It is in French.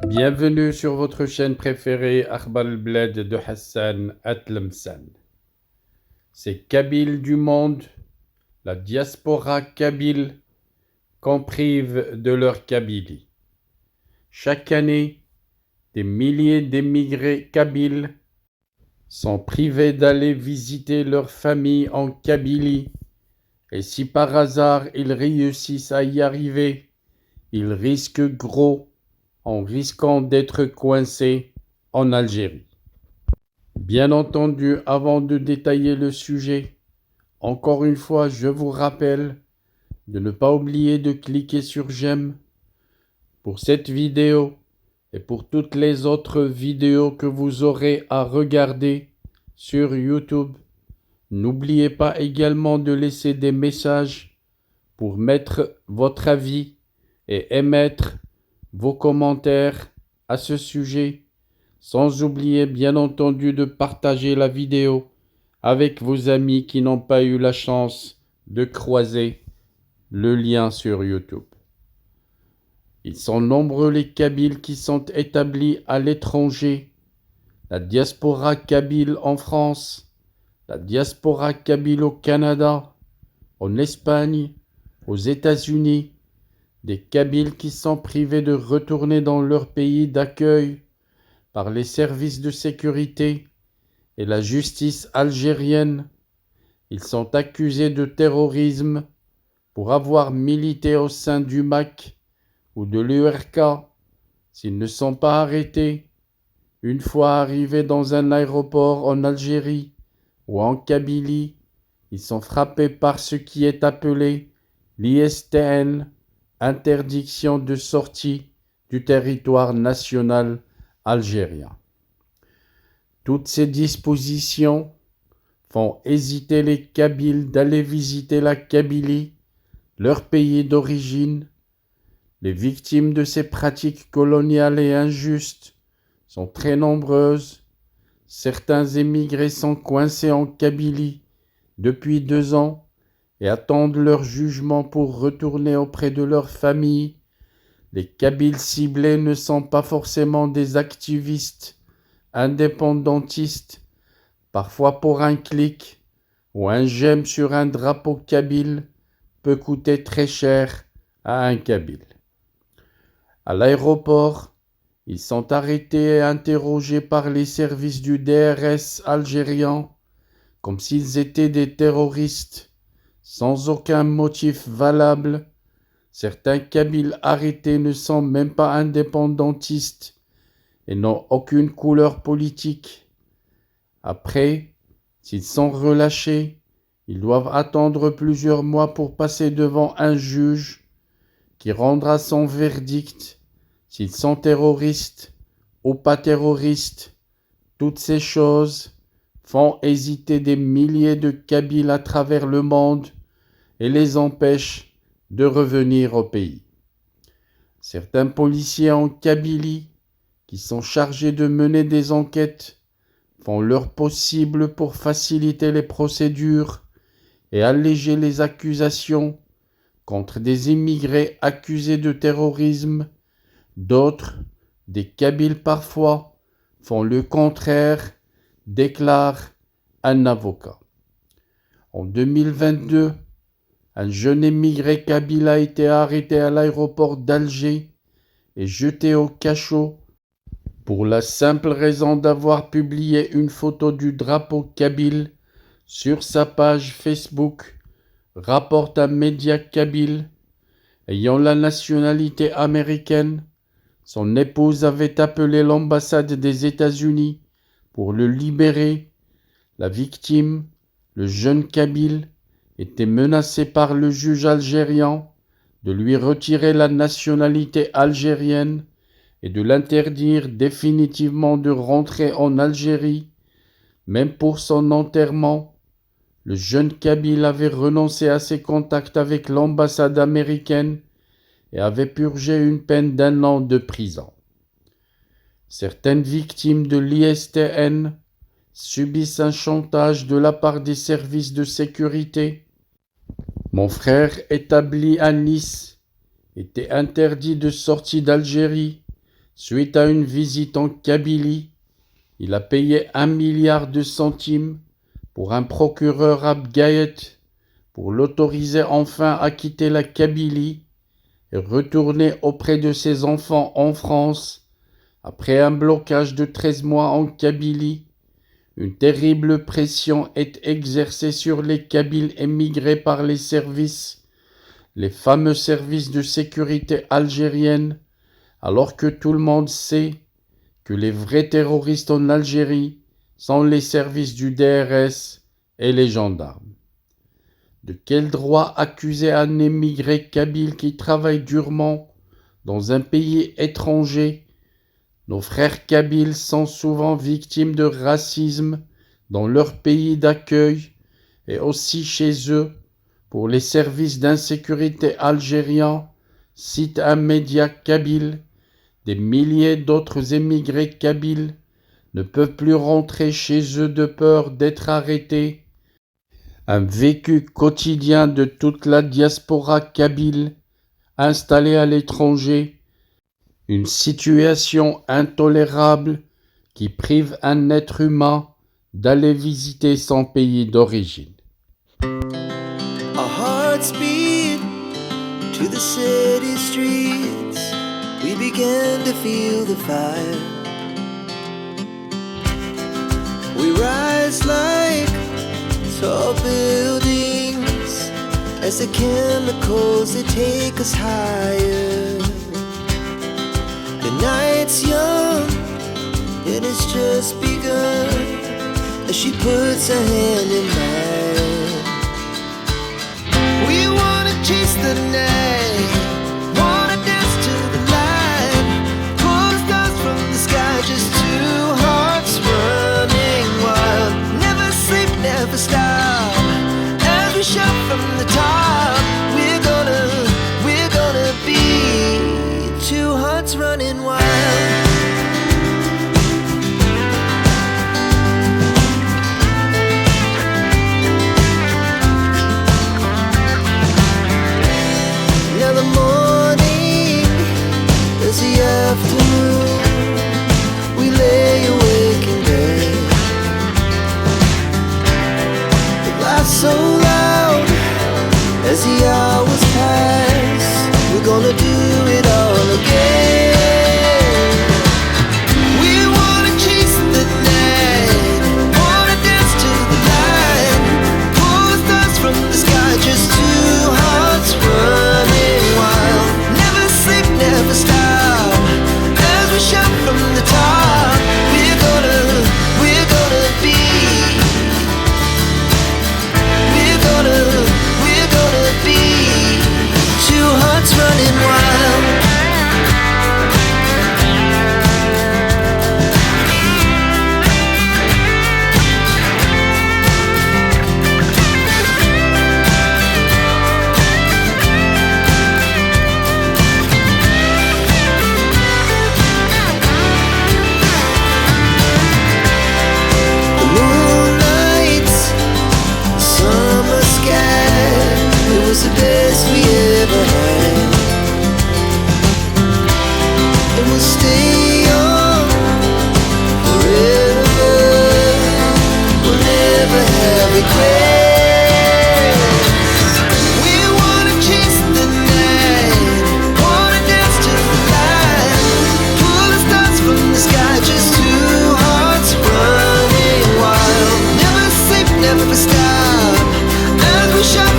Bienvenue sur votre chaîne préférée Akhbar al-Bled de Hassan Atlemsan. Ces Kabyles du monde, la diaspora kabyle, qu'on prive de leur Kabylie. Chaque année, des milliers d'émigrés kabyles sont privés d'aller visiter leur famille en Kabylie, et si par hasard ils réussissent à y arriver, ils risquent gros en risquant d'être coincés en Algérie. Bien entendu, avant de détailler le sujet, encore une fois, je vous rappelle de ne pas oublier de cliquer sur j'aime pour cette vidéo et pour toutes les autres vidéos que vous aurez à regarder sur YouTube. N'oubliez pas également de laisser des messages pour mettre votre avis et émettre vos commentaires à ce sujet, sans oublier bien entendu de partager la vidéo avec vos amis qui n'ont pas eu la chance de croiser le lien sur YouTube. Ils sont nombreux les Kabyles qui sont établis à l'étranger, la diaspora kabyle en France, la diaspora kabyle au Canada, en Espagne, aux États-Unis, des Kabyles qui sont privés de retourner dans leur pays d'accueil par les services de sécurité et la justice algérienne. Ils sont accusés de terrorisme pour avoir milité au sein du MAC ou de l'URK. S'ils ne sont pas arrêtés, une fois arrivés dans un aéroport en Algérie ou en Kabylie, ils sont frappés par ce qui est appelé l'ISTN, interdiction de sortie du territoire national algérien. Toutes ces dispositions font hésiter les Kabyles d'aller visiter la Kabylie, leur pays d'origine. Les victimes de ces pratiques coloniales et injustes sont très nombreuses. Certains émigrés sont coincés en Kabylie depuis 2 ans et attendent leur jugement pour retourner auprès de leur famille. Les Kabyles ciblés ne sont pas forcément des activistes indépendantistes. Parfois pour un clic ou un j'aime sur un drapeau kabyle peut coûter très cher à un Kabyle. À l'aéroport, ils sont arrêtés et interrogés par les services du DRS algérien comme s'ils étaient des terroristes, sans aucun motif valable. Certains Kabyles arrêtés ne sont même pas indépendantistes et n'ont aucune couleur politique. Après, s'ils sont relâchés, ils doivent attendre plusieurs mois pour passer devant un juge qui rendra son verdict s'ils sont terroristes ou pas terroristes. Toutes ces choses font hésiter des milliers de Kabyles à travers le monde et les empêchent de revenir au pays. Certains policiers en Kabylie, qui sont chargés de mener des enquêtes, font leur possible pour faciliter les procédures et alléger les accusations contre des immigrés accusés de terrorisme. D'autres, des Kabyles parfois, font le contraire, déclare un avocat. En 2022, un jeune émigré kabyle a été arrêté à l'aéroport d'Alger et jeté au cachot pour la simple raison d'avoir publié une photo du drapeau kabyle sur sa page Facebook, rapporte un média kabyle. Ayant la nationalité américaine, son épouse avait appelé l'ambassade des États-Unis pour le libérer. La victime, le jeune kabyle, était menacé par le juge algérien de lui retirer la nationalité algérienne et de l'interdire définitivement de rentrer en Algérie. Même pour son enterrement, le jeune kabyle avait renoncé à ses contacts avec l'ambassade américaine et avait purgé une peine d'1 an de prison. Certaines victimes de l'ISTN subissent un chantage de la part des services de sécurité. Mon frère, établi à Nice, était interdit de sortie d'Algérie Suite à une visite en Kabylie, il a payé 1 milliard de centimes pour un procureur Abgaïet pour l'autoriser enfin à quitter la Kabylie et retourner auprès de ses enfants en France après un blocage de 13 mois en Kabylie. Une terrible pression est exercée sur les Kabyles émigrés par les fameux services de sécurité algériennes, alors que tout le monde sait que les vrais terroristes en Algérie sont les services du DRS et les gendarmes. De quel droit accuser un émigré kabyle qui travaille durement dans un pays étranger? Nos frères kabyles sont souvent victimes de racisme dans leur pays d'accueil et aussi chez eux. Pour les services d'insécurité algériens, cite un média kabyle, des milliers d'autres émigrés kabyles ne peuvent plus rentrer chez eux de peur d'être arrêtés. Un vécu quotidien de toute la diaspora kabyle installée à l'étranger, une situation intolérable qui prive un être humain d'aller visiter son pays d'origine. Our hearts beat to the city streets. We began to feel the fire. We rise like tall buildings as the chemicals they take us higher. The night's young and it's just begun as she puts her hand in mine. We wanna chase the night, wanna dance to the light, pull the stars from the sky, just two hearts running wild. Never sleep, never stop, as we shout from the top. We're gonna be two hearts running wild. The afternoon, we lay awake in bed. The laughs so loud as the hours pass. We're gonna do it all again. We wanna chase the night, wanna dance to the light, pull the stars from the sky, just two hearts running wild. Never sleep, never stop, shout from the top. We're gonna be. We're gonna be two hearts running wild. It was the best we ever had, and we'll stay young forever. We'll never have regrets. We wanna chase the night, wanna dance to the light, pull the stars from the sky, just two hearts running wild. Never sleep, never stop, as we shout